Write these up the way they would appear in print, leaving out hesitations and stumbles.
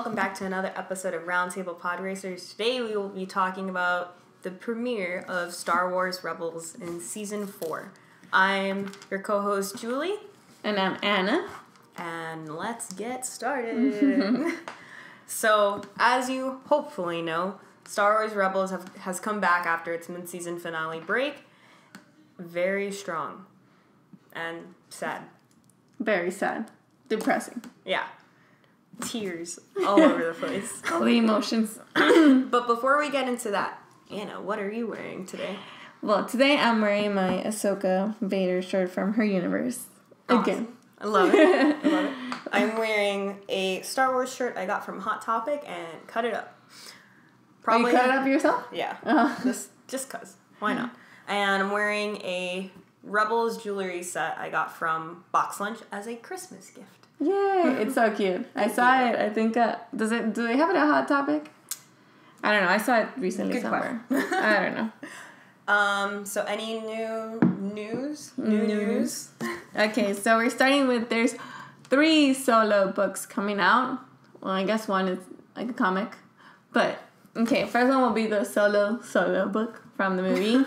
welcome back to another episode of Roundtable Pod Racers. Today we will be talking about the premiere of Star Wars Rebels in Season 4. I'm your co-host, Julie. And I'm Anna. And let's get started. So, as you hopefully know, Star Wars Rebels has come back after its mid-season finale break. Very strong. And sad. Very sad. Depressing. Yeah. Tears all over the place. All the emotions. But before we get into that, Anna, what are you wearing today? Well, today I'm wearing my Ahsoka Vader shirt from her universe. Awesome. Again. I love it. I love it. I'm wearing a Star Wars shirt I got from Hot Topic and cut it up. Probably. You cut it up yourself? Yeah. Oh. Just cause. Why not? And I'm wearing a Rebels jewelry set I got from Box Lunch as a Christmas gift. Yay! It's so cute. I saw it. I think do they have it at Hot Topic? I don't know. I saw it recently somewhere. I don't know. So any new news? Okay, so we're starting with there's 3 solo books coming out. Well, I guess one is like a comic. But okay, first one will be the solo book from the movie.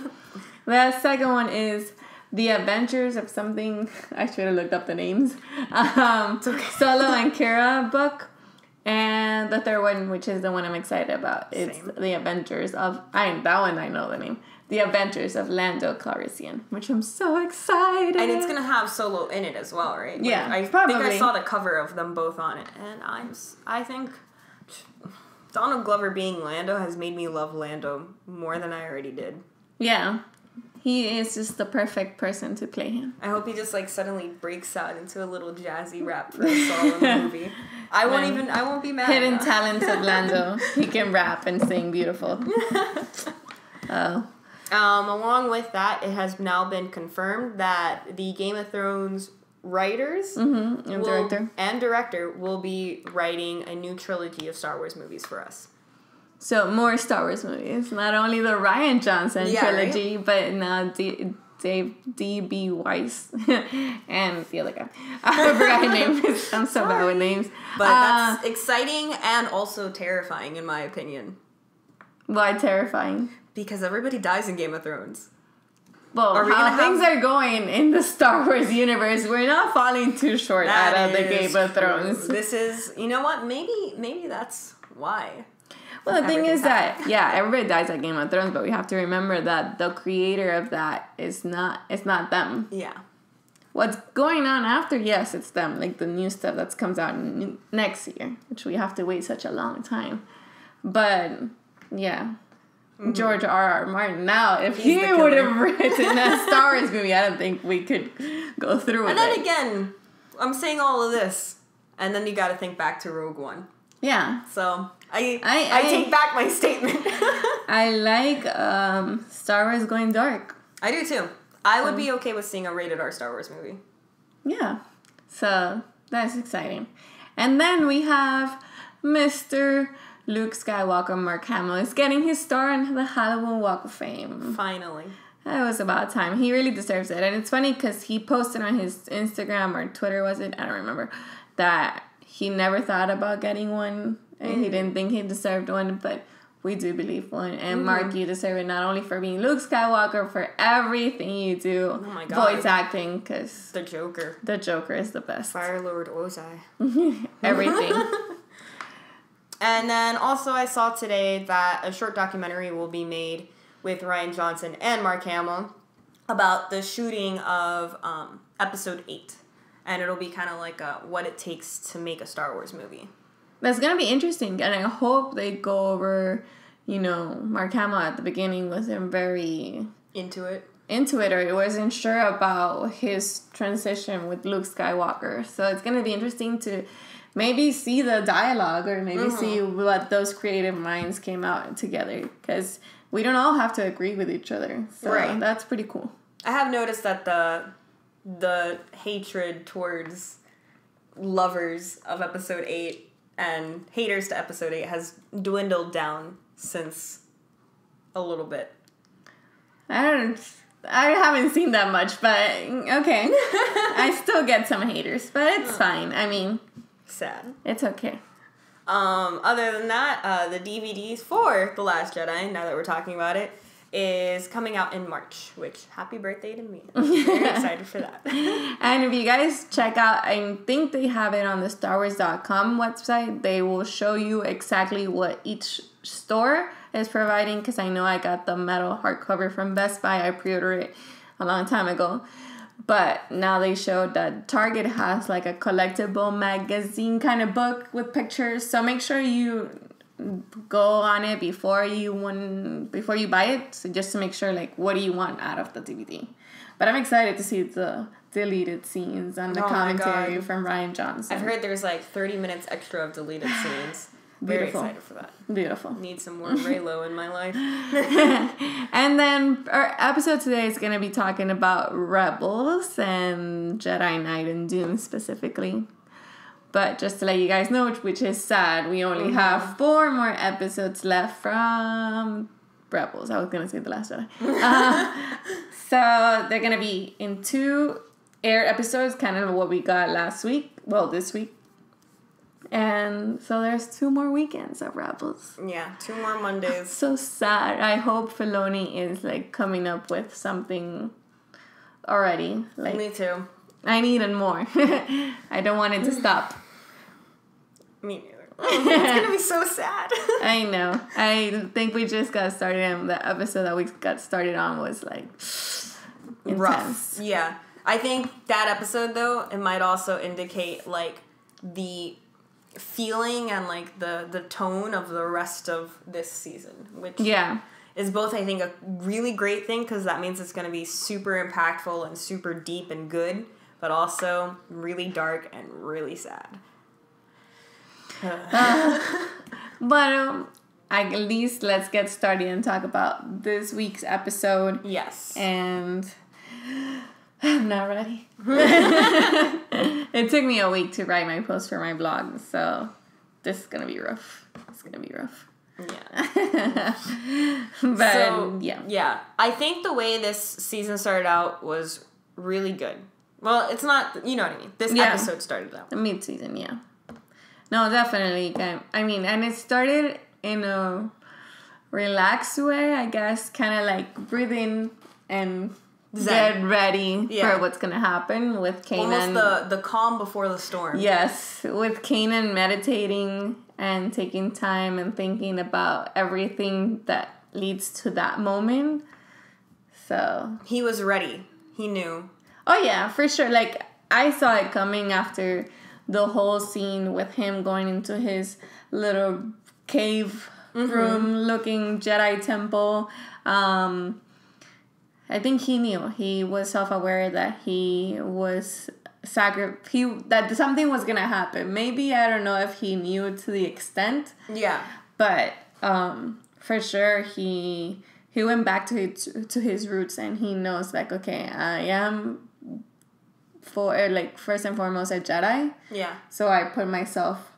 The second one is The Adventures of something. I should have looked up the names. Solo and Kira book. And the third one, which is the one I'm excited about, is The Adventures of... that one I know the name. The Adventures of Lando Calrissian, which I'm so excited. And it's going to have Solo in it as well, right? Yeah, I probably. think I saw the cover of them both on it. And I think Donald Glover being Lando has made me love Lando more than I already did. Yeah. He is just the perfect person to play him. I hope he just suddenly breaks out into a little jazzy rap for us all in the movie. I won't be mad. Hidden talents of Lando. He can rap and sing beautiful. Oh. Along with that, it has now been confirmed that the Game of Thrones writers and director will be writing a new trilogy of Star Wars movies for us. So more Star Wars movies. Not only the Rian Johnson trilogy, right? but now Dave D.B. Weiss and the other guy. I forgot his name. I'm so bad with names. But that's exciting and also terrifying, in my opinion. Why terrifying? Because everybody dies in Game of Thrones. Well, how things are going in the Star Wars universe, we're not falling too short out of the Game of Thrones. This is, you know what? Maybe that's why. Well, the thing is that, everybody dies at Game of Thrones, but we have to remember that the creator of that it's not them. Yeah. What's going on after, yes, it's them. Like the new stuff that comes out next year, which we have to wait such a long time. But, yeah. Mm-hmm. George R.R. Martin. Now, if he would have written a Star Wars movie, I don't think we could go through with it. And then again, I'm saying all of this, and then you got to think back to Rogue One. Yeah. So... I take back my statement. I like Star Wars going dark. I do too. I would be okay with seeing a rated R Star Wars movie. Yeah. So that's exciting. And then we have Mr. Luke Skywalker, Mark Hamill, is getting his star on the Hollywood Walk of Fame. Finally. It was about time. He really deserves it. And it's funny because he posted on his Instagram or Twitter, was it? I don't remember. That he never thought about getting one. And he didn't think he deserved one, but we do believe one. And Mark, you deserve it not only for being Luke Skywalker, for everything you do. Oh my God. Voice acting, because... The Joker. The Joker is the best. Fire Lord Ozai. Everything. And then also I saw today that a short documentary will be made with Rian Johnson and Mark Hamill about the shooting of Episode 8. And it'll be kind of like what it takes to make a Star Wars movie. That's going to be interesting, and I hope they go over, Mark Hamill at the beginning wasn't very... Into it, or he wasn't sure about his transition with Luke Skywalker. So it's going to be interesting to maybe see the dialogue, or maybe see what those creative minds came out together, because we don't all have to agree with each other. So that's pretty cool. I have noticed that the hatred towards lovers of Episode 8 and haters to Episode 8 has dwindled down since a little bit. I haven't seen that much, but okay. I still get some haters, but it's fine. I mean... Sad. It's okay. Other than that, the DVDs for The Last Jedi, now that we're talking about it, is coming out in March, which happy birthday to me. I'm very excited for that. And if you guys check out, I think they have it on the StarWars.com website. They will show you exactly what each store is providing, because I know I got the metal hardcover from Best Buy. I pre-ordered it a long time ago. But now they showed that Target has like a collectible magazine kind of book with pictures. So make sure you go on it before you buy it. So just to make sure, like, what do you want out of the DVD? But I'm excited to see the deleted scenes and the commentary from Rian Johnson. I've heard there's like 30 minutes extra of deleted scenes. Very excited for that. Beautiful. Need some more Raylo in my life. And then our episode today is going to be talking about Rebels and Jedi Night and Dume specifically. But just to let you guys know, which is sad, we only have 4 more episodes left from Rebels. I was going to say The Last Jedi. So they're going to be in 2 aired episodes, kind of what we got this week. And so there's 2 more weekends of Rebels. Yeah, 2 more Mondays. So sad. I hope Filoni is like coming up with something already. Like, me too. I needed more. I don't want it to stop. Me neither. It's gonna be so sad. I know. I think we just got started, and the episode that we got started on was like intense. Rough. Yeah. I think that episode, though, it might also indicate like the feeling and like the tone of the rest of this season, which is both, I think, a really great thing, because that means it's going to be super impactful and super deep and good, but also really dark and really sad. But at least let's get started and talk about this week's episode. Yes. And I'm not ready. It took me a week to write my post for my blog, so this is gonna be rough. It's gonna be rough. Yeah. But so, yeah. I think the way this season started out was really good. Well, it's not, you know what I mean. This episode started out. The mid-season, yeah. No, definitely. I mean, and it started in a relaxed way, I guess, kind of like breathe in and get ready for what's going to happen with Kanan. Almost the calm before the storm. Yes, with Kanan meditating and taking time and thinking about everything that leads to that moment. So he was ready. He knew. Oh, yeah, for sure. Like, I saw it coming after the whole scene with him going into his little cave room-looking Jedi temple. I think he knew. He was self-aware that he was that something was gonna happen. Maybe, I don't know if he knew to the extent. Yeah. But for sure he went back to his roots, and he knows, like, okay, I am first and foremost a Jedi. Yeah. So I put myself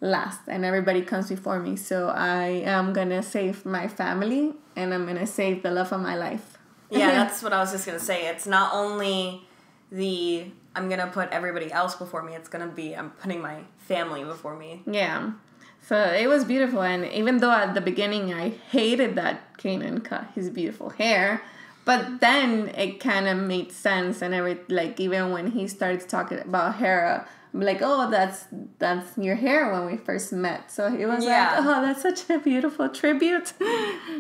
last, and everybody comes before me. So I am gonna save my family, and I'm gonna save the love of my life. Yeah, that's what I was just going to say. It's not only I'm going to put everybody else before me. It's going to be, I'm putting my family before me. Yeah. So it was beautiful. And even though at the beginning I hated that Kanan cut his beautiful hair, but then it kind of made sense. And even when he started talking about Hera, I'm like, oh, that's your hair when we first met. So it was like, oh, that's such a beautiful tribute.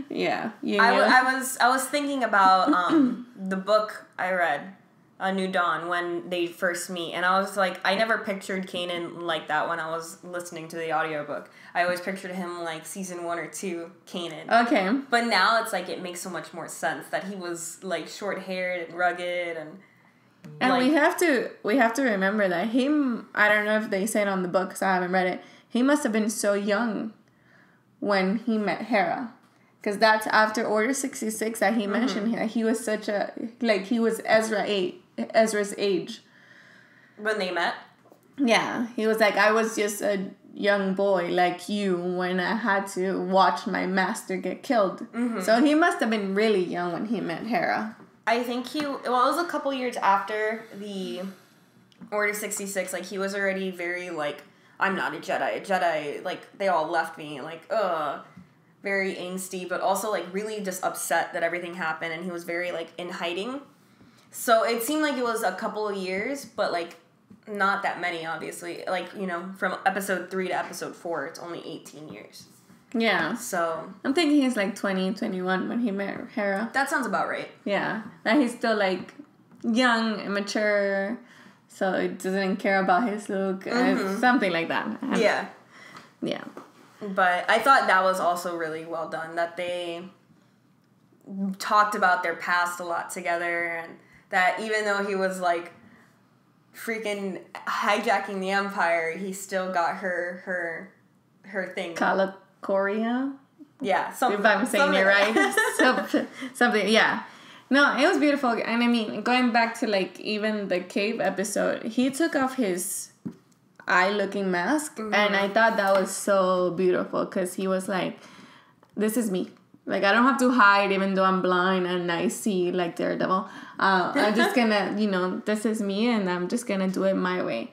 Yeah. I was thinking about the book I read, A New Dawn, when they first meet. And I was like, I never pictured Kanan like that when I was listening to the audiobook. I always pictured him like season 1 or 2 Kanan. Okay. But now it's like, it makes so much more sense that he was like short-haired and rugged and... And we have to remember that I don't know if they say it on the book because I haven't read it, he must have been so young when he met Hera. Because that's after Order 66 that he mentioned here. He was he was Ezra's age. When they met? Yeah. He was like, I was just a young boy like you when I had to watch my master get killed. Mm-hmm. So he must have been really young when he met Hera. I think it was a couple years after the Order 66. Like, he was already very, like, I'm not a Jedi. Jedi, like, they all left me. Like, ugh. Very angsty, but also, like, really just upset that everything happened. And he was very, like, in hiding. So it seemed like it was a couple of years, but, like, not that many, obviously. Like, you know, from episode 3 to episode 4, it's only 18 years. Yeah. So I'm thinking he's like 20, 21 when he met Hera. that sounds about right. Yeah. That he's still like young, immature, so he doesn't care about his look. Something like that. Yeah. Yeah. But I thought that was also really well done, that they talked about their past a lot together, and that even though he was like freaking hijacking the Empire, he still got her thing. Calicoria? Yeah, something. If I'm saying it right. Something, yeah. No, it was beautiful. And I mean, going back to like even the cave episode, he took off his eye-looking mask, and I thought that was so beautiful because he was like, this is me. Like, I don't have to hide even though I'm blind and I see like Daredevil. I'm just gonna, you know, this is me and I'm just gonna do it my way.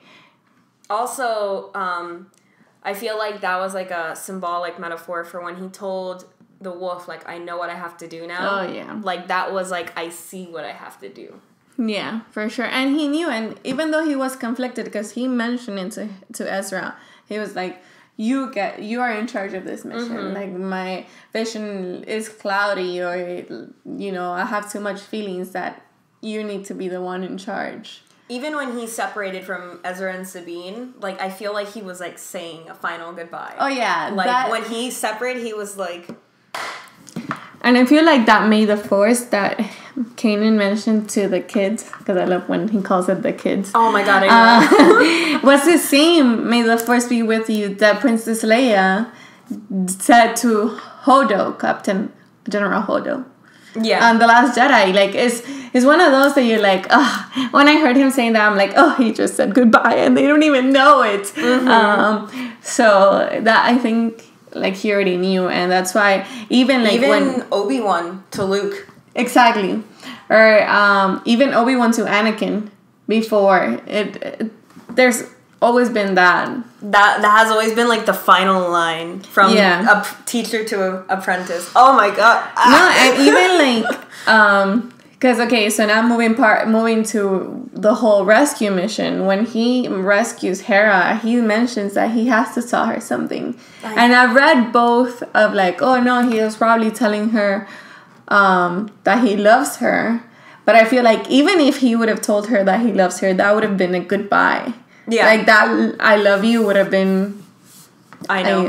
Also, I feel like that was like a symbolic metaphor for when he told the wolf, like, I know what I have to do now. Oh, yeah. Like, that was like, I see what I have to do. Yeah, for sure. And he knew, and even though he was conflicted, because he mentioned it to Ezra, he was like, you are in charge of this mission. Like, my vision is cloudy, or, you know, I have too much feelings that you need to be the one in charge. Even when he separated from Ezra and Sabine, like, I feel like he was, like, saying a final goodbye. Oh, yeah. Like, when he separated, he was like... And I feel like that May the Force that Kanan mentioned to the kids, because I love when he calls it the kids. Oh my god, I know. Was the same, May the Force be with you, that Princess Leia said to Hodo, General Hodo. Yeah. The Last Jedi. Like, it's one of those that you're like, oh, when I heard him saying that, I'm like, oh, he just said goodbye, and they don't even know it. So that, I think... Like, he already knew, and that's why even when Obi-Wan to Luke. Exactly. Or even Obi-Wan to Anakin before. There's always been that. That has always been, like, the final line from a teacher to a apprentice. Oh, my God. No, and even, like... Because, okay, so now moving to the whole rescue mission. When he rescues Hera, he mentions that he has to tell her something. And I've read both of like, oh no, he was probably telling her that he loves her. But I feel like even if he would have told her that he loves her, that would have been a goodbye. Yeah. Like that I love you would have been... I know.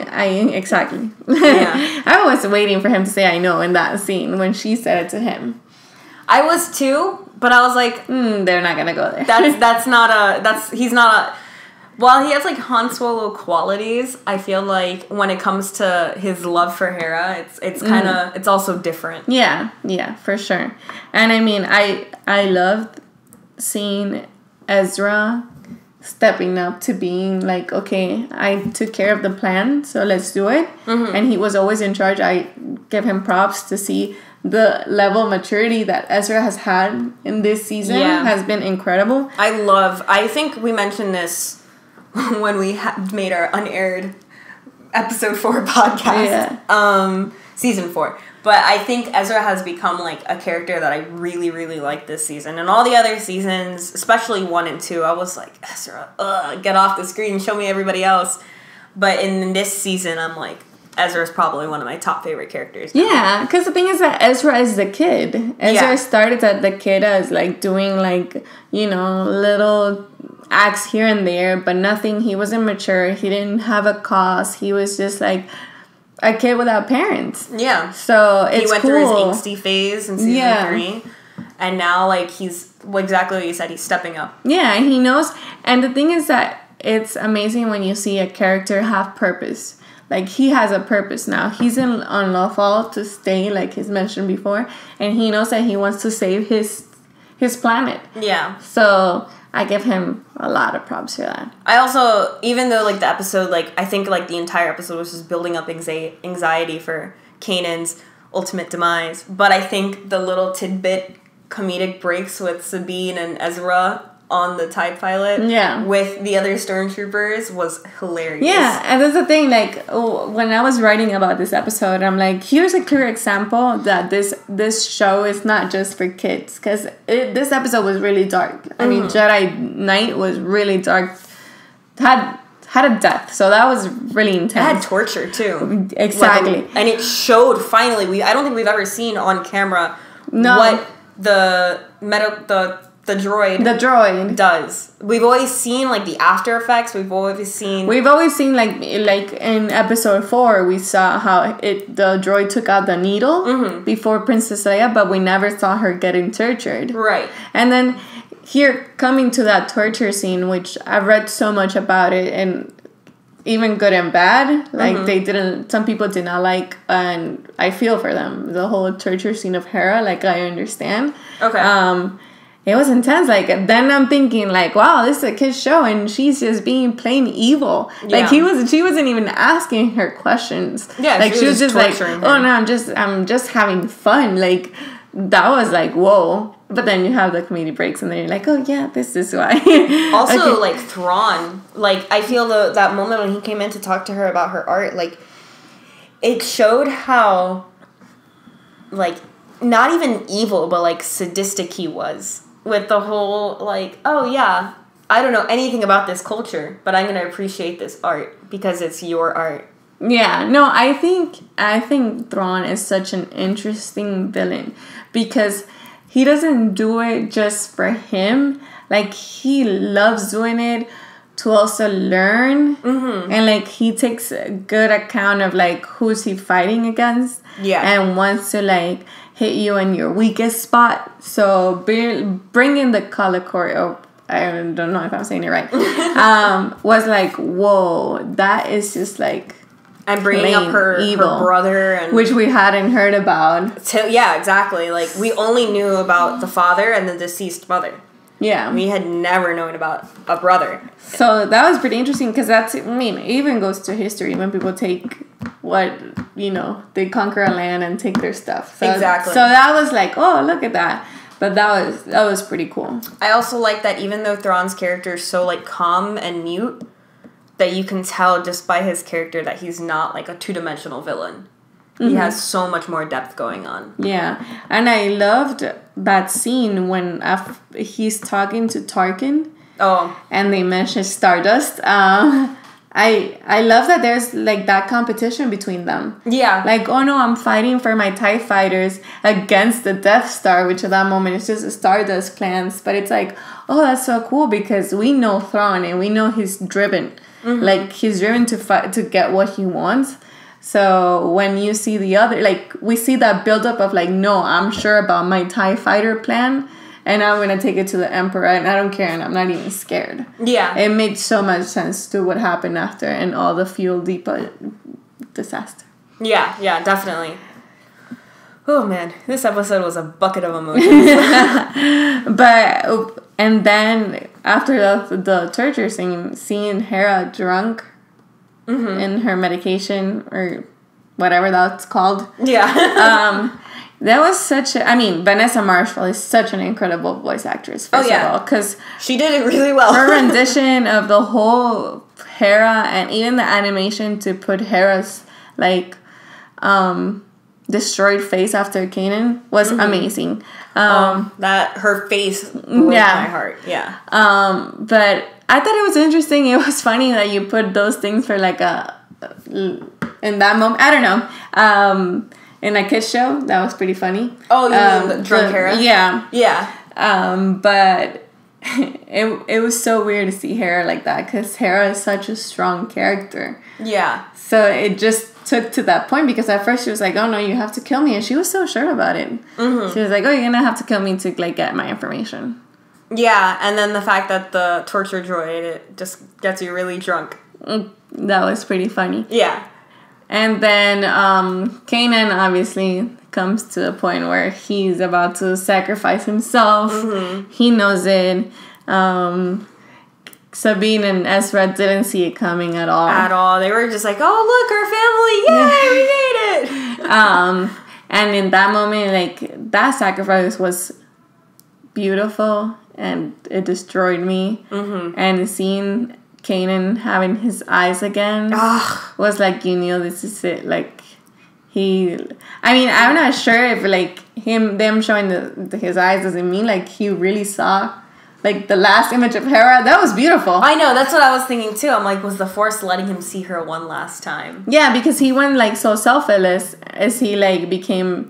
Exactly. Yeah. I was waiting for him to say I know in that scene when she said it to him. I was too, but I was like, they're not gonna go there. He's not a. While he has like Han Solo qualities, I feel like when it comes to his love for Hera, it's kind of it's also different. Yeah, for sure. And I mean, I loved seeing Ezra stepping up to being like, okay, I took care of the plan, so let's do it. And he was always in charge. I give him props to see the level of maturity that Ezra has had in this season has been incredible. I think we mentioned this when we made our unaired episode 4 podcast, season 4. But I think Ezra has become like a character that I really, really like this season. And all the other seasons, especially 1 and 2, I was like, Ezra, get off the screen, show me everybody else. But in this season, I'm like, Ezra is probably one of my top favorite characters now. Yeah, because the thing is that Ezra is the kid. Ezra started as the kid as like doing like, you know, little acts here and there, but nothing. He wasn't mature. He didn't have a cause. He was just like a kid without parents. Yeah. So it's cool. He went through his angsty phase in season 3. And now like he's exactly what you said. He's stepping up. Yeah, he knows. And the thing is that it's amazing when you see a character have purpose. Like, he has a purpose now. He's on Lothal to stay, like he's mentioned before. And he knows that he wants to save his planet. Yeah. So, I give him a lot of props for that. I also, even though, like, the episode, like, I think, like, the entire episode was just building up anxiety for Kanan's ultimate demise. But I think the little tidbit comedic breaks with Sabine and Ezra on the TIE pilot with the other stormtroopers was hilarious. Yeah, and that's the thing, like, when I was writing about this episode, I'm like, here's a clear example that this show is not just for kids, because this episode was really dark. I mean, Jedi Night was really dark. Had a death, so that was really intense. It had torture too. Exactly. Like, and it showed finally. I don't think we've ever seen on camera what the droid does. We've always seen like the after effects. We've always seen like in episode 4 we saw how the droid took out the needle before Princess Leia, but we never saw her getting tortured. Right. And then here, coming to that torture scene, which I've read so much about it, and even good and bad, like some people did not like, and I feel for them. The whole torture scene of Hera, like, I understand. Okay. It was intense. Like, then I'm thinking, like, wow, this is a kid's show, and she's just being plain evil. Yeah. Like, she wasn't even asking her questions. Yeah, like, she was just like, her. Oh no, I'm just having fun. Like, that was like, whoa. But then you have the comedy breaks, and then you're like, oh yeah, this is why. Also, like, Thrawn, like, I feel that moment when he came in to talk to her about her art, like, it showed how, like, not even evil, but, like, sadistic he was. With the whole, like, oh yeah, I don't know anything about this culture, but I'm going to appreciate this art because it's your art. Yeah, no, I think Thrawn is such an interesting villain because he doesn't do it just for him. Like, he loves doing it to also learn. And, like, he takes a good account of, like, who's he fighting against. Yeah. And wants to, like, hit you in your weakest spot. So, bringing the color core, I don't know if I'm saying it right, was like, whoa, that is just, like... And bringing up her brother. And which we hadn't heard about. Yeah, exactly. Like, we only knew about the father and the deceased mother. Yeah. We had never known about a brother. So that was pretty interesting because it even goes to history when people take they conquer a land and take their stuff. So, exactly. So that was like, oh, look at that. But that was pretty cool. I also like that even though Thrawn's character is so, like, calm and mute, that you can tell just by his character that he's not, like, a two-dimensional villain. He has so much more depth going on. Yeah. And I loved that scene when he's talking to Tarkin. Oh. And they mention Stardust. I love that there's, like, that competition between them. Yeah. Like, oh no, I'm fighting for my TIE fighters against the Death Star, which at that moment is just a Stardust plans. But it's like, oh, that's so cool because we know Thrawn and we know he's driven. Like, he's driven to fight to get what he wants. So when you see the other, like, we see that buildup of, like, no, I'm sure about my TIE fighter plan, and I'm going to take it to the Emperor, and I don't care, and I'm not even scared. Yeah. It made so much sense to what happened after and all the fuel depot disaster. Yeah, definitely. Oh, man. This episode was a bucket of emotions. And then after the torture scene, seeing Hera drunk in her medication or whatever that's called. Yeah. That was Vanessa Marshall is such an incredible voice actress, first of all. Because she did it really well. Her rendition of the whole Hera and even the animation to put Hera's, like, destroyed face after Kanan was amazing. That her face broke my heart. Yeah. But I thought it was interesting. It was funny that you put those things for, like, in that moment. I don't know. In a kids show, that was pretty funny. Oh, you mean the drunk Hera? Yeah. Yeah. But it was so weird to see Hera like that because Hera is such a strong character. Yeah. So it just took to that point because at first she was like, oh no, you have to kill me, and she was so sure about it. She was like, oh, you're gonna have to kill me to, like, get my information. Yeah, and then the fact that the torture droid, it just gets you really drunk. That was pretty funny. Yeah. And then Kanan obviously comes to the point where he's about to sacrifice himself. He knows it. Sabine and Ezra didn't see it coming at all. At all. They were just like, oh, look, our family. Yay, we made it. And in that moment, like, that sacrifice was beautiful, and it destroyed me. Mm-hmm. And seeing Kanan having his eyes again was like, this is it. Like, I'm not sure if like them showing his eyes doesn't mean like he really saw like the last image of Hera. That was beautiful. I know, that's what I was thinking too. I'm like, was the Force letting him see her one last time? Yeah, because he went like so selfless as he like became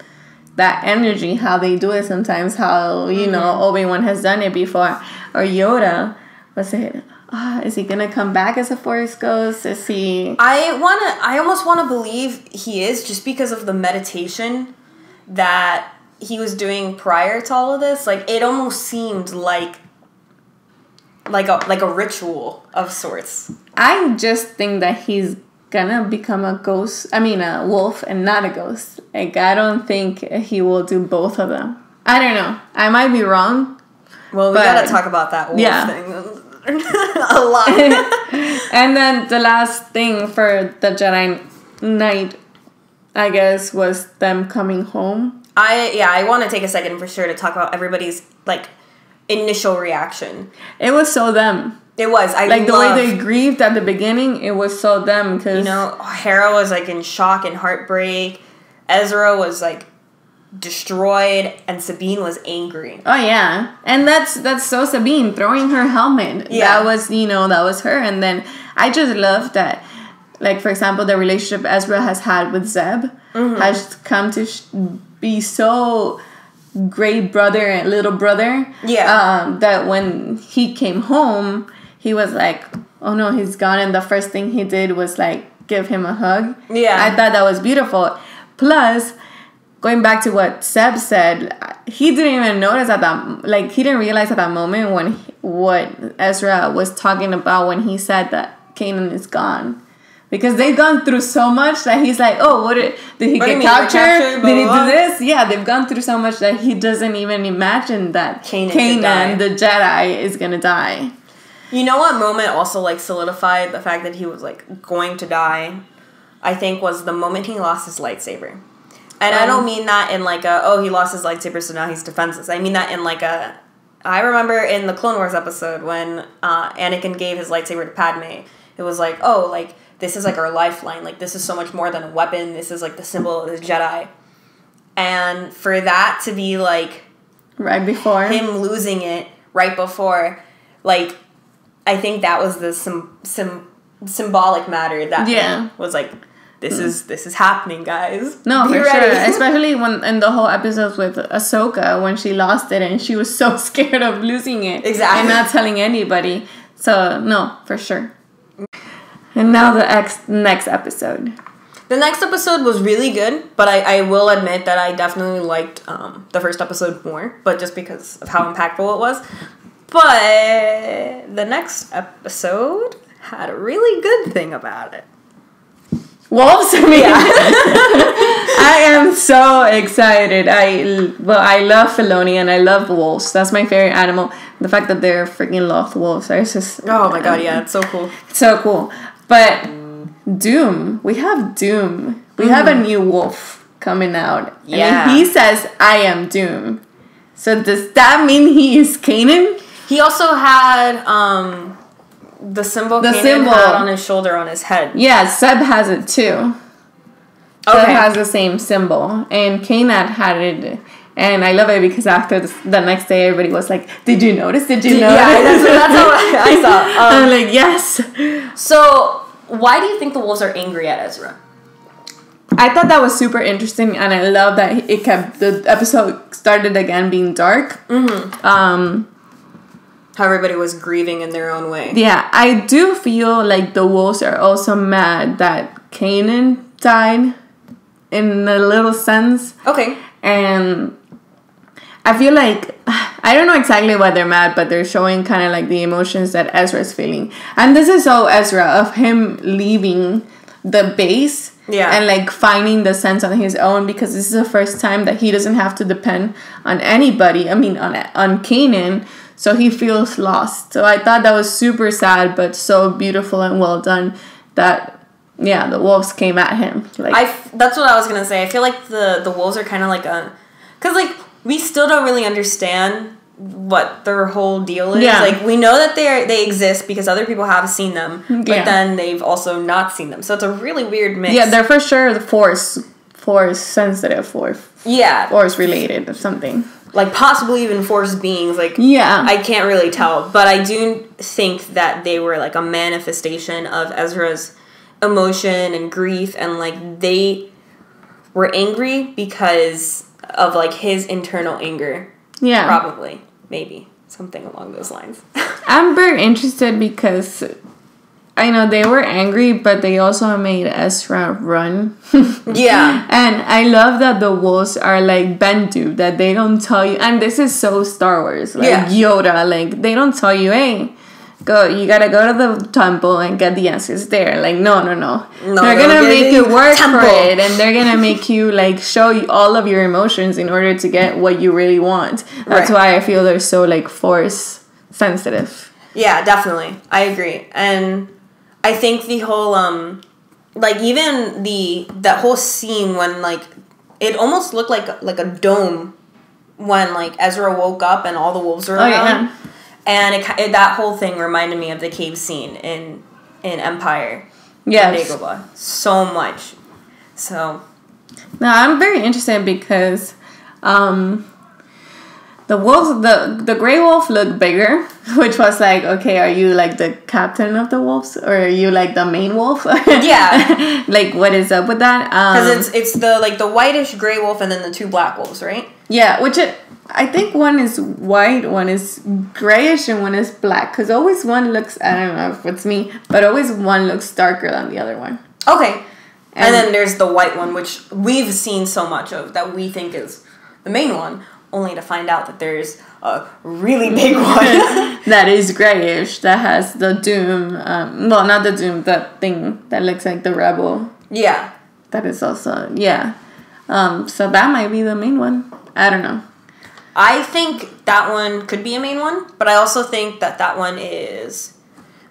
that energy, how they do it sometimes, how Obi-Wan has done it before, or Yoda. Was it? Is he gonna come back as a Force ghost? Is he? I almost want to believe he is, just because of the meditation that he was doing prior to all of this. Like, it almost seemed like a ritual of sorts. I just think that he's gonna become a ghost. A wolf and not a ghost. Like, I don't think he will do both of them. I don't know. I might be wrong. Well, we gotta talk about that wolf thing a lot. And then the last thing for the Jedi Night, I guess, was them coming home. I want to take a second for sure to talk about everybody's like initial reaction. It was so them. It was. The way they grieved at the beginning, it was so them, because Hera was like in shock and heartbreak. Ezra was like destroyed, and Sabine was angry. Oh yeah, and that's so Sabine throwing her helmet. Yeah, that was her. And then I just love that, like, for example, the relationship Ezra has had with Zeb has come to be so great brother and little brother. Yeah, that when he came home, he was like, oh no, he's gone, and the first thing he did was like give him a hug. Yeah, I thought that was beautiful. Plus, going back to what Seb said, he didn't even notice he didn't realize at that moment what Ezra was talking about when he said that Kanan is gone. Because they've gone through so much that he's like, oh, did he get captured? Did he do this? Yeah, they've gone through so much that he doesn't even imagine that Kanan, the Jedi, is going to die. You know what moment also like solidified the fact that he was like going to die, I think, was the moment he lost his lightsaber. And I don't mean that in like he lost his lightsaber, so now he's defenseless. I mean that in like I remember in the Clone Wars episode when Anakin gave his lightsaber to Padme, it was like, oh, like, this is like our lifeline. Like, this is so much more than a weapon. This is like the symbol of the Jedi. And for that to be like... right before. Him losing it right before, like, I think that was the symbolic matter that was like... This is happening, guys. No, for sure. Especially when in the whole episodes with Ahsoka, when she lost it and she was so scared of losing it. Exactly. And not telling anybody. So, no, for sure. And now the next episode. The next episode was really good, but I will admit that I definitely liked the first episode more, but just because of how impactful it was. But the next episode had a really good thing about it. Wolves? I am so excited. I love Filoni and I love wolves. That's my favorite animal. The fact that they're freaking loft wolves are just... oh my god, yeah, it's so cool. So cool. But Dume. We have Dume. We have a new wolf coming out. Yeah. And he says, I am Dume. So does that mean he is Kanan? He also had... the symbol Kanan had on his shoulder on his head. Yeah, Seb has it too. Seb has the same symbol. And Kanan had it. And I love it because after the next day, everybody was like, did you notice? Did you notice? Yeah, that's how I saw. I'm like, yes. So, why do you think the wolves are angry at Ezra? I thought that was super interesting. And I love that the episode started again being dark. Mm-hmm. How everybody was grieving in their own way. Yeah, I do feel like the wolves are also mad that Kanan died in a little sense. Okay. And I feel like, I don't know exactly why they're mad, but they're showing kind of like the emotions that Ezra's feeling. And this is so Ezra, of him leaving the base. Yeah. And like finding the sense on his own, because this is the first time that he doesn't have to depend on anybody. I mean, on Kanan. So he feels lost. So I thought that was super sad, but so beautiful and well done that, yeah, the wolves came at him. That's what I was going to say. I feel like the wolves are kind of like because, like, we still don't really understand what their whole deal is. Yeah. Like, we know that they exist because other people have seen them, but then they've also not seen them. So it's a really weird mix. Yeah, they're for sure the force sensitive or force related or something. Like, possibly even force beings. Like, yeah. I can't really tell. But I do think that they were, like, a manifestation of Ezra's emotion and grief. And, like, they were angry because of, like, his internal anger. Yeah. Probably. Maybe. Something along those lines. I'm very interested because I know they were angry, but they also made Ezra run. Yeah. And I love that the wolves are like Bendu, that they don't tell you. And this is so Star Wars. Like Yoda, like they don't tell you, hey, you gotta go to the temple and get the answers there. Like, no. They're gonna make you work for it, and they're gonna make you like show you all of your emotions in order to get what you really want. That's why I feel they're so like force sensitive. Yeah, definitely. I agree. And I think the whole like even that whole scene when like it almost looked like a dome when like Ezra woke up and all the wolves were around. Yeah. And it that whole thing reminded me of the cave scene in Empire. Yes. In Dagobah. So much. So. Now, I'm very interested because the wolves, the gray wolf looked bigger, which was like, okay, are you like the captain of the wolves? Or are you like the main wolf? Yeah. Like, what is up with that? Because it's the like the whitish gray wolf and then the two black wolves, right? Yeah, I think one is white, one is grayish, and one is black. Because always one looks, I don't know if it's me, but always one looks darker than the other one. Okay. And then there's the white one, which we've seen so much of that we think is the main one, only to find out that there's a really big one. That is grayish, that has the Dume, well, not the Dume, that thing that looks like the rebel. Yeah. That is also, yeah. So that might be the main one. I don't know. I think that one could be a main one, but I also think that one is,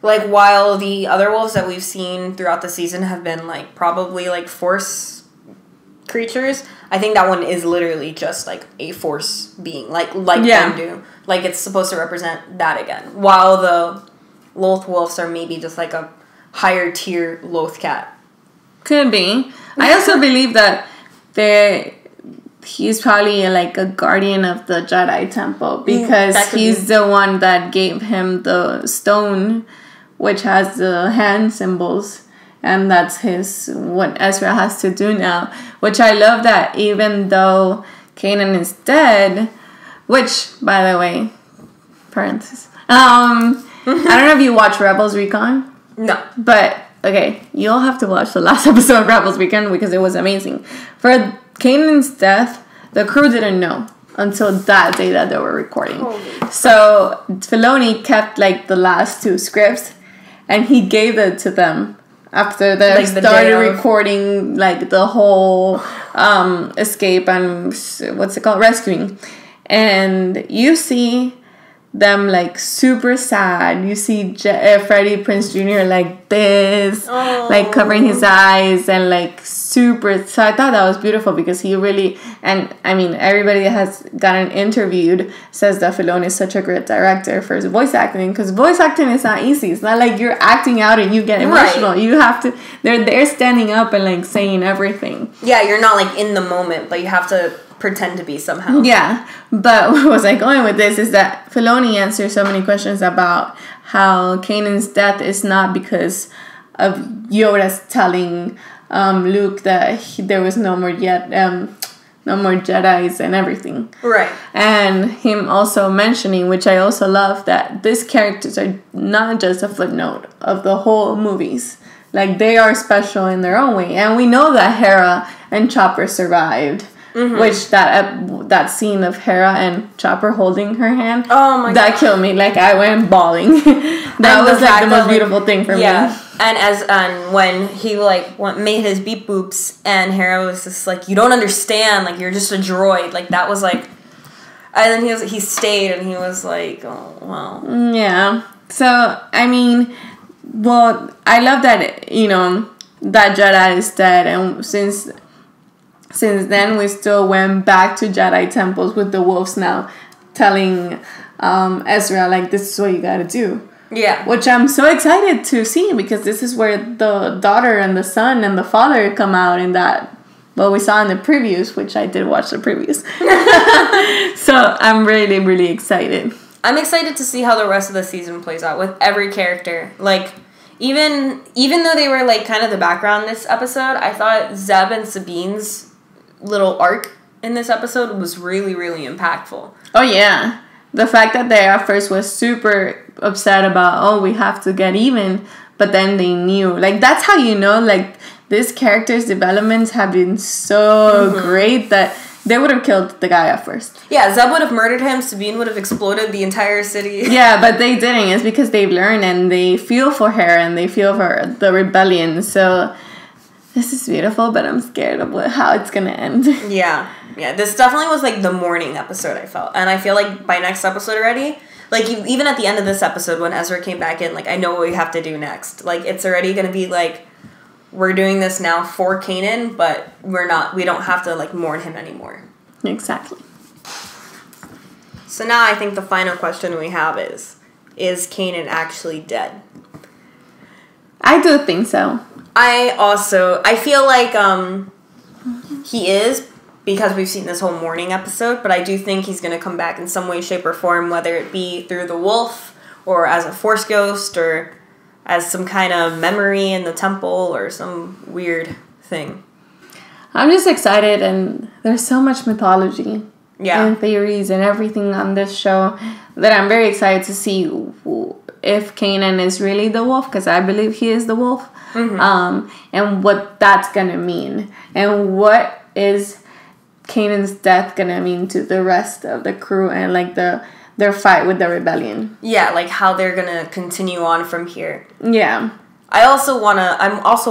like, while the other wolves that we've seen throughout the season have been, like, probably, like, force creatures, I think that one is literally just, like, a force being, like Bendu. Like, it's supposed to represent that again. While the Loth wolves are maybe just, like, a higher tier Loth cat. Could be. I also believe that he's probably like a guardian of the Jedi Temple because he's the one that gave him the stone, which has the hand symbols, and that's what Ezra has to do now. Which I love that even though Kanan is dead, which, by the way, parentheses, I don't know if you watch Rebels Recon. No. But, okay, you'll have to watch the last episode of Rebels Recon because it was amazing. For Kanan's death, the crew didn't know until that day that they were recording. So Filoni kept like the last two scripts and he gave it to them after they started recording like the whole escape and rescuing. And you see them like super sad. You see Freddie Prinze Jr. like this, like covering his eyes and like super. So I thought that was beautiful because he really, and I mean everybody that has gotten interviewed says that Filoni is such a great director for his voice acting, because voice acting is not easy. It's not like you're acting out and you get emotional. Right. You have to. They're standing up and like saying everything. Yeah, you're not like in the moment, but you have to pretend to be somehow. Yeah, but what was I going with this is that Filoni answers so many questions about how Kanan's death is not because of Yoda's telling Luke that there was no more Jedis and everything. Right. And him also mentioning, which I also love, that these characters are not just a footnote of the whole movies. Like, they are special in their own way. And we know that Hera and Chopper survived. Mm-hmm. Which that scene of Hera and Chopper holding her hand, that killed me. Like, I went bawling. That was like the most beautiful thing for me. And when he made his beep boops, and Hera was just like, "You don't understand. Like, you're just a droid." Like, that was like, and then he stayed, and he was like, "Oh wow." Yeah. So I mean, well, I love that that Jedi is dead, and since then, we still went back to Jedi temples with the wolves now. telling Ezra, like, this is what you gotta do. Yeah. Which I'm so excited to see, because this is where the daughter and the son and the father come out in that, well, we saw in the previews, which I did watch the previews. So I'm really, really excited. I'm excited to see how the rest of the season plays out with every character. Like, even though they were, like, kind of the background this episode, I thought Zeb and Sabine's little arc in this episode was really, really impactful. Oh, yeah. The fact that they at first was super upset about, oh, we have to get even, but then they knew. Like, that's how you know, like, this character's developments have been so great that they would have killed the guy at first. Yeah, Zeb would have murdered him, Sabine would have exploded the entire city. Yeah, but they didn't. It's because they've learned and they feel for her and they feel for the rebellion. So this is beautiful, but I'm scared of how it's going to end. Yeah. Yeah, this definitely was, like, the morning episode, I felt. And I feel like by next episode already, like, even at the end of this episode when Ezra came back in, like, I know what we have to do next. Like, it's already going to be, like, we're doing this now for Kanan, but we don't have to, like, mourn him anymore. Exactly. So now I think the final question we have is Kanan actually dead? I do think so. I feel like he is, because we've seen this whole morning episode, but I do think he's going to come back in some way, shape, or form, whether it be through the wolf, or as a force ghost, or as some kind of memory in the temple, or some weird thing. I'm just excited, and there's so much mythology and theories and everything on this show that I'm very excited to see if Kanan is really the wolf, because I believe he is the wolf, and what that's going to mean, and what is Kanan's death going to mean to the rest of the crew, and, like, their fight with the rebellion. Yeah, like, how they're going to continue on from here. Yeah. I'm also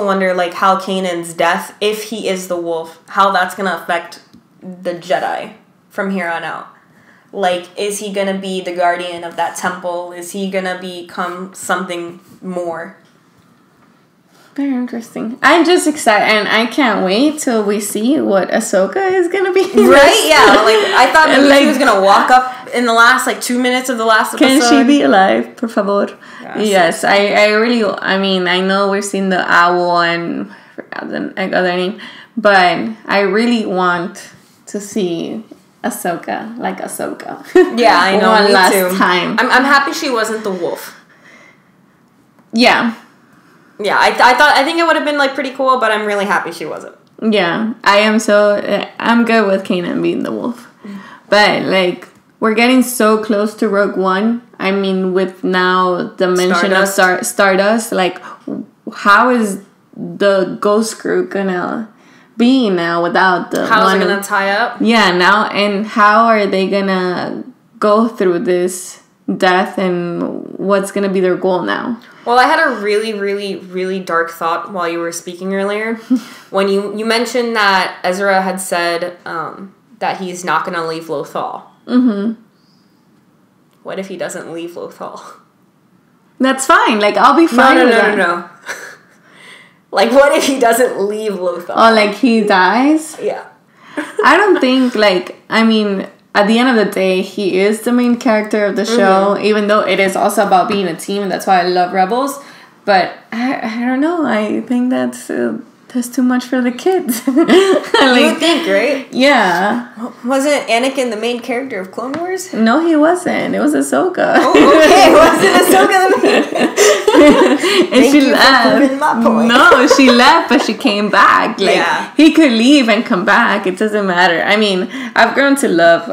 wonder, like, how Kanan's death, if he is the wolf, how that's going to affect the Jedi from here on out. Like, is he going to be the guardian of that temple? Is he going to become something more? Very interesting. I'm just excited, and I can't wait till we see what Ahsoka is going to be. Right? Yeah. Like, I thought maybe she was going to walk up in the last, 2 minutes of the last episode. Can she be alive, por favor? Yes. I know we're seeing the owl and I forgot the other name, but I really want to see Ahsoka, like Ahsoka. Yeah, I know. One last time. I'm happy she wasn't the wolf. Yeah. Yeah, I think it would have been, pretty cool, but I'm really happy she wasn't. Yeah, I'm good with Kanan being the wolf. But, we're getting so close to Rogue One. I mean, with now the mention of Stardust, how is the Ghost Crew gonna be now without the How's it gonna tie up? Yeah, now, and how are they gonna go through this death, and what's gonna be their goal now? Well, I had a really, really, really dark thought while you were speaking earlier. When you mentioned that Ezra had said that he's not going to leave Lothal. Mm-hmm. What if he doesn't leave Lothal? That's fine. I'll be fine with that. No. What if he doesn't leave Lothal? Oh, he dies? Yeah. I don't think, at the end of the day, he is the main character of the show, even though it is also about being a team, and that's why I love Rebels. But I don't know. I think that's too much for the kids. You would think, right? Yeah. Wasn't Anakin the main character of Clone Wars? No, he wasn't. It was Ahsoka. Oh, okay. Wasn't Ahsoka the main character? And she left. My point. No, she left, but she came back. He could leave and come back. It doesn't matter. I mean, I've grown to love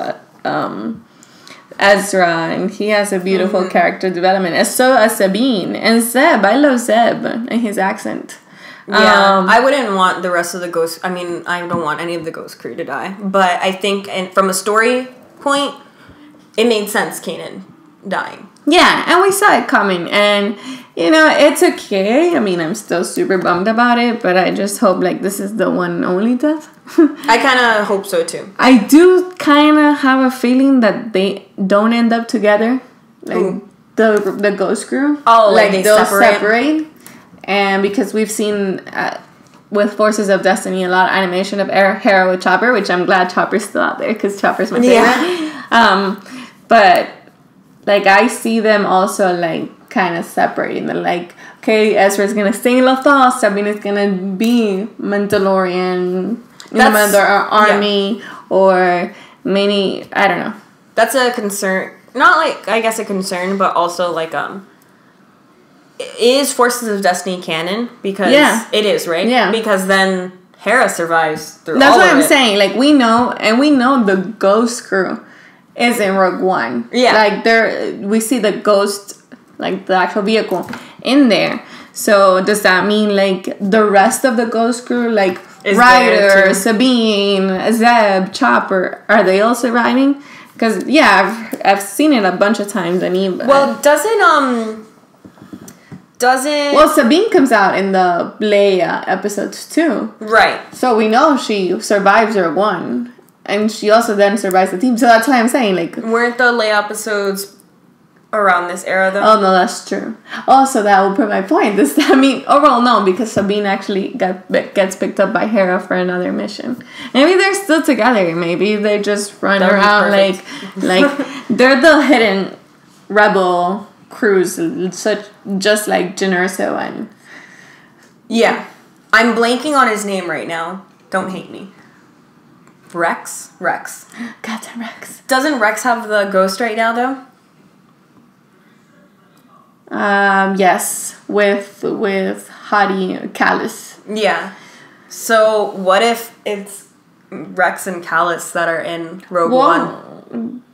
Ezra, and he has a beautiful character development. And so as Sabine and Zeb. I love Zeb and his accent. Yeah, I wouldn't want the rest of the Ghost... I mean, I don't want any of the Ghost crew to die. But I think, and from a story point, it made sense, Kanan dying. Yeah, and we saw it coming. And, it's okay. I mean, I'm still super bummed about it. But I just hope, this is the one and only death. I kind of hope so, too. I do kind of have a feeling that they don't end up together. The Ghost crew. Oh, they'll separate. And because we've seen with Forces of Destiny a lot of animation of Hera with Chopper, which I'm glad Chopper's still out there because Chopper's my favorite. Yeah. but like I see them also like kind of separating. They're like, okay, Ezra's gonna stay in Lothal, Sabina's gonna be Mandalorian, Mandalorian army, or many, I don't know. That's a concern. Not like, I guess a concern, but also like, is Forces of Destiny canon? Because it is, right? Yeah. Because then Hera survives through all of it. That's what I'm saying. Like, we know the Ghost crew is in Rogue One. Yeah. Like, we see the Ghost, like, the actual vehicle in there. So, does that mean, like, the rest of the Ghost crew, like, Ryder, Sabine, Zeb, Chopper, are they all surviving? Because, yeah, I've seen it a bunch of times. Well, doesn't... Well, Sabine comes out in the Leia episodes too. Right. So we know she survives Rogue One. And she also then survives the team. So that's why I'm saying, like... Weren't the Leia episodes around this era, though? Oh, no, that's true. Also, that will prove my point. Does that mean... Oh, well, no, because Sabine actually gets picked up by Hera for another mission. Maybe they're still together. Maybe they just run around like they're the hidden rebel... crews, such just like Jyn Erso and... Yeah. I'm blanking on his name right now. Don't hate me. Rex? Captain Rex. Doesn't Rex have the ghost right now, though? Yes. With Hottie Callus. Yeah. So, what if it's Rex and Callus that are in Rogue One?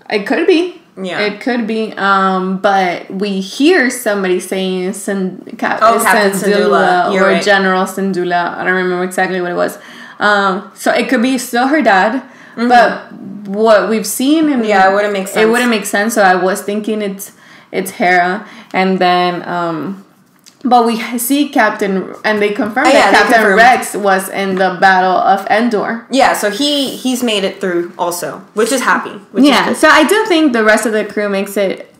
It could be. Yeah. It could be, but we hear somebody saying Captain Syndulla or right. General Syndulla. I don't remember exactly what it was. So it could be still her dad, but what we've seen... it wouldn't make sense. It wouldn't make sense, so I was thinking it's Hera, and then... But we see Captain... And they confirmed that Captain Rex was in the Battle of Endor. Yeah, so he's made it through also, which is happy. So I do think the rest of the crew makes it...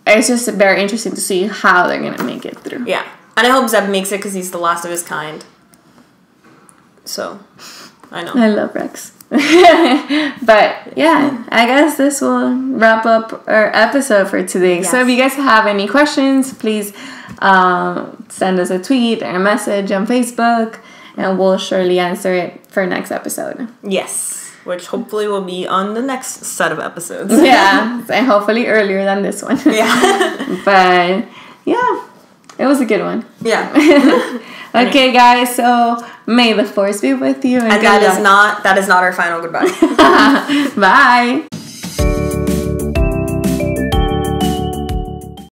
It's just very interesting to see how they're going to make it through. Yeah. And I hope Zeb makes it because he's the last of his kind. So, I know. I love Rex. But yeah, I guess this will wrap up our episode for today. Yes. So if you guys have any questions, please send us a tweet or a message on Facebook, and we'll surely answer it for next episode. Yes, which hopefully will be on the next set of episodes. Yeah, and hopefully earlier than this one. Yeah. But yeah, it was a good one. Yeah. Okay, guys, so may the force be with you. And that is not our final goodbye. Bye.